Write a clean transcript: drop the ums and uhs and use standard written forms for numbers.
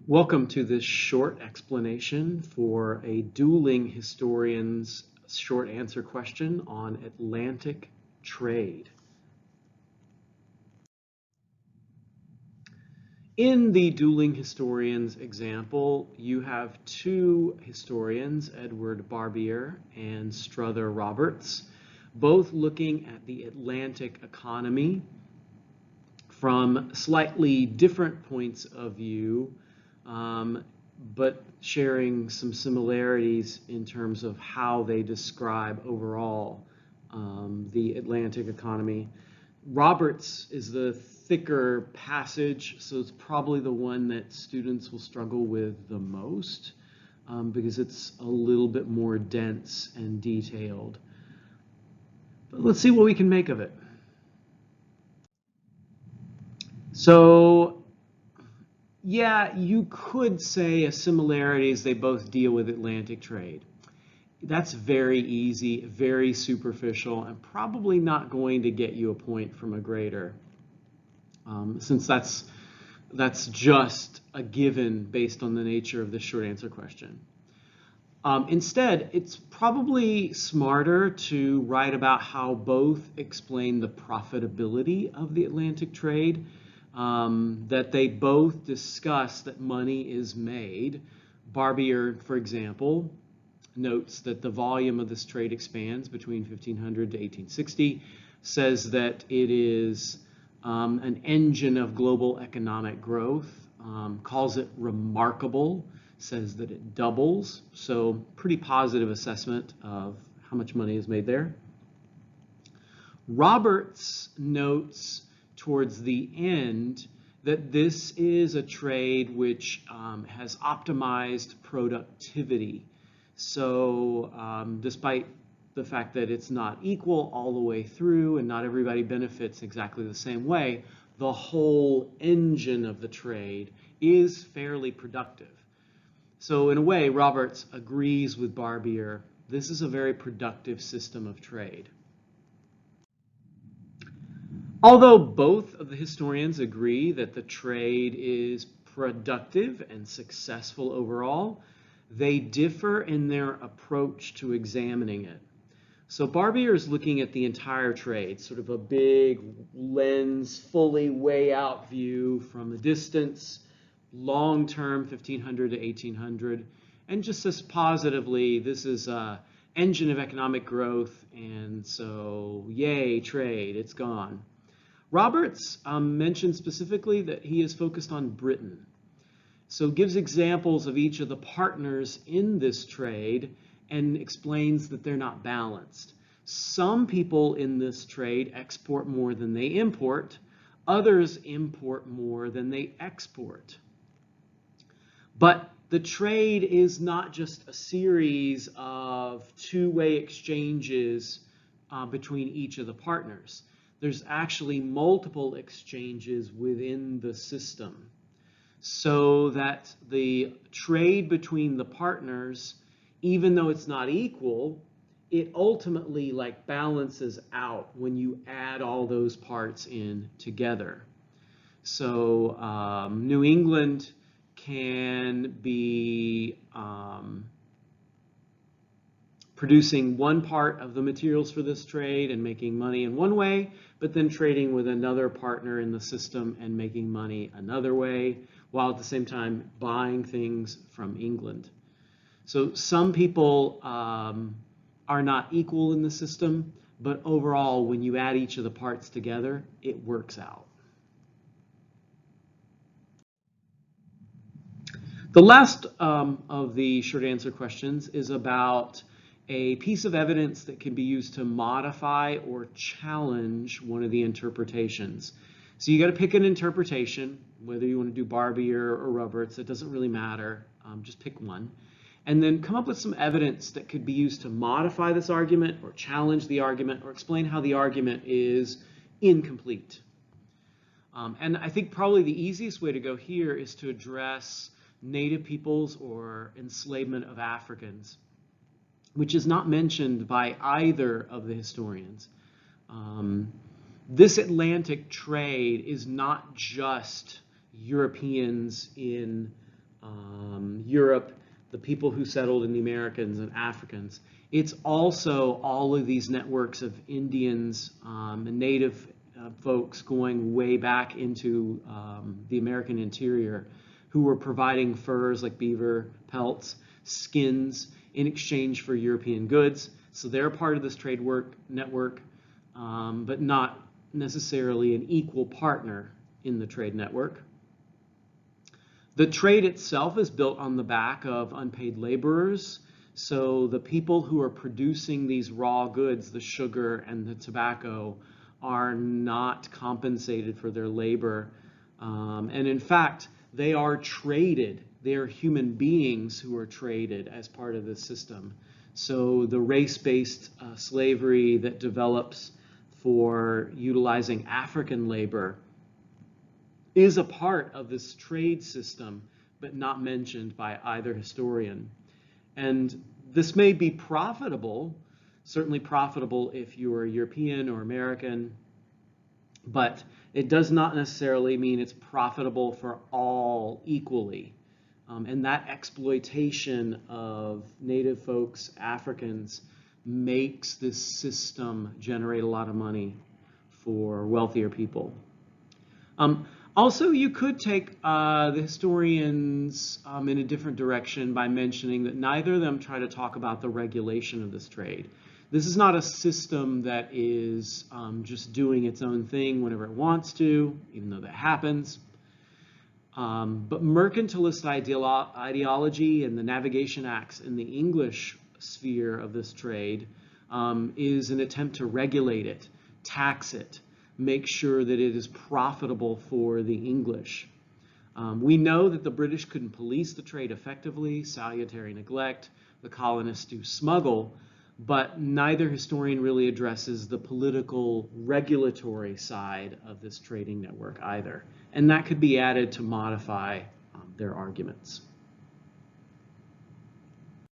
Welcome to this short explanation for a Dueling Historians short answer question on Atlantic trade. In the Dueling Historians example, you have two historians, Edward Barbier and Strother Roberts, both looking at the Atlantic economy from slightly different points of view, but sharing some similarities in terms of how they describe overall the Atlantic economy. Roberts is the thicker passage, so it's probably the one that students will struggle with the most because it's a little bit more dense and detailed. But let's see what we can make of it. So yeah, you could say a similarity is they both deal with Atlantic trade. That's very easy, very superficial, and probably not going to get you a point from a grader, since that's just a given based on the nature of the short answer question. Instead, it's probably smarter to write about how both explain the profitability of the Atlantic trade, that they both discuss that money is made. Barbier, for example, notes that the volume of this trade expands between 1500 to 1860, says that it is an engine of global economic growth, calls it remarkable, says that it doubles, so pretty positive assessment of how much money is made there. Roberts notes towards the end that this is a trade which has optimized productivity. So despite the fact that it's not equal all the way through and not everybody benefits exactly the same way, the whole engine of the trade is fairly productive. So in a way, Roberts agrees with Barbier. This is a very productive system of trade. Although both of the historians agree that the trade is productive and successful overall, they differ in their approach to examining it. So Barbier is looking at the entire trade, sort of a big lens, fully way out view from a distance, long-term 1500 to 1800, and just says positively, this is an engine of economic growth, and so yay, trade, it's gone. Roberts mentioned specifically that he is focused on Britain. So gives examples of each of the partners in this trade and explains that they're not balanced. Some people in this trade export more than they import. Others import more than they export. But the trade is not just a series of two-way exchanges between each of the partners. There's actually multiple exchanges within the system, so that the trade between the partners, even though it's not equal, it ultimately balances out when you add all those parts in together. So New England can be producing one part of the materials for this trade and making money in one way, but then trading with another partner in the system and making money another way, while at the same time buying things from England. So some people are not equal in the system, but overall, when you add each of the parts together, it works out. The last of the short answer questions is about a piece of evidence that can be used to modify or challenge one of the interpretations. So you got to pick an interpretation, whether you want to do Barbier or Roberts, it doesn't really matter, just pick one. And then come up with some evidence that could be used to modify this argument or challenge the argument or explain how the argument is incomplete. And I think probably the easiest way to go here is to address Native peoples or enslavement of Africans, which is not mentioned by either of the historians. This Atlantic trade is not just Europeans in Europe, the people who settled in the Americans and Africans. It's also all of these networks of Indians and native folks going way back into the American interior who were providing furs like beaver pelts, skins in exchange for European goods. So they're part of this trade network, but not necessarily an equal partner in the trade network. The trade itself is built on the back of unpaid laborers. So the people who are producing these raw goods, the sugar and the tobacco, are not compensated for their labor. And in fact, they are traded. They are human beings who are traded as part of this system. So the race-based slavery that develops for utilizing African labor is a part of this trade system, but not mentioned by either historian. And this may be profitable, certainly profitable if you are European or American, but it does not necessarily mean it's profitable for all equally. And that exploitation of native folks, Africans, makes this system generate a lot of money for wealthier people. Also, you could take the historians in a different direction by mentioning that neither of them try to talk about the regulation of this trade. This is not a system that is just doing its own thing whenever it wants to, even though that happens. But mercantilist ideology and the Navigation Acts in the English sphere of this trade is an attempt to regulate it, tax it, make sure that it is profitable for the English. We know that the British couldn't police the trade effectively, salutary neglect, the colonists do smuggle, but neither historian really addresses the political regulatory side of this trading network either. And that could be added to modify their arguments.